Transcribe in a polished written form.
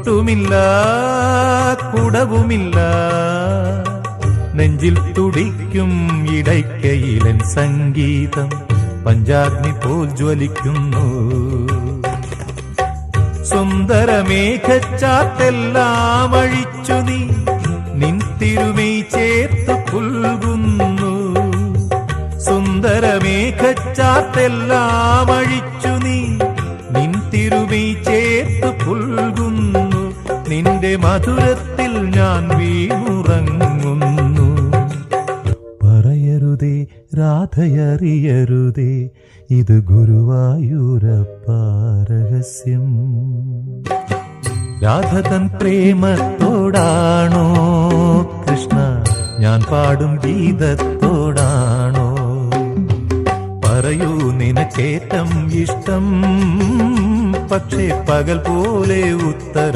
കൊട്ടുമില്ല കുടവുമില്ല, നെഞ്ചിൽ തുടിക്കും ഇടയ്ക്കയിലൻ സംഗീതം പഞ്ചാഗ്നി പോൽ ജ്വലിക്കുന്നു. സുന്ദരമേഘച്ചാത്തെല്ലാം അഴിച്ചു നീ നിൻ തിരുമൈ ചേർത്ത് പുൽകുന്നു. സുന്ദരമേഘച്ചാത്തെല്ലാം അഴിച്ചു നീ നിൻ തിരുമൈ ചേർത്ത് പുൽകുന്നു. നിന്റെ മധുരത്തിൽ ഞാൻ വീണുറങ്ങുന്നു. പറയരുതേ രാധയറിയരുതേ, ഇത് ഗുരുവായൂരപ്പ രഹസ്യം. രാധ തൻ പ്രേമത്തോടാണോ കൃഷ്ണ ഞാൻ പാടും ഗീതത്തോടാണോ? പറയൂ നിനക്കേറ്റം ഇഷ്ടം, പക്ഷേ പകൽ പോലെ ഉത്തരം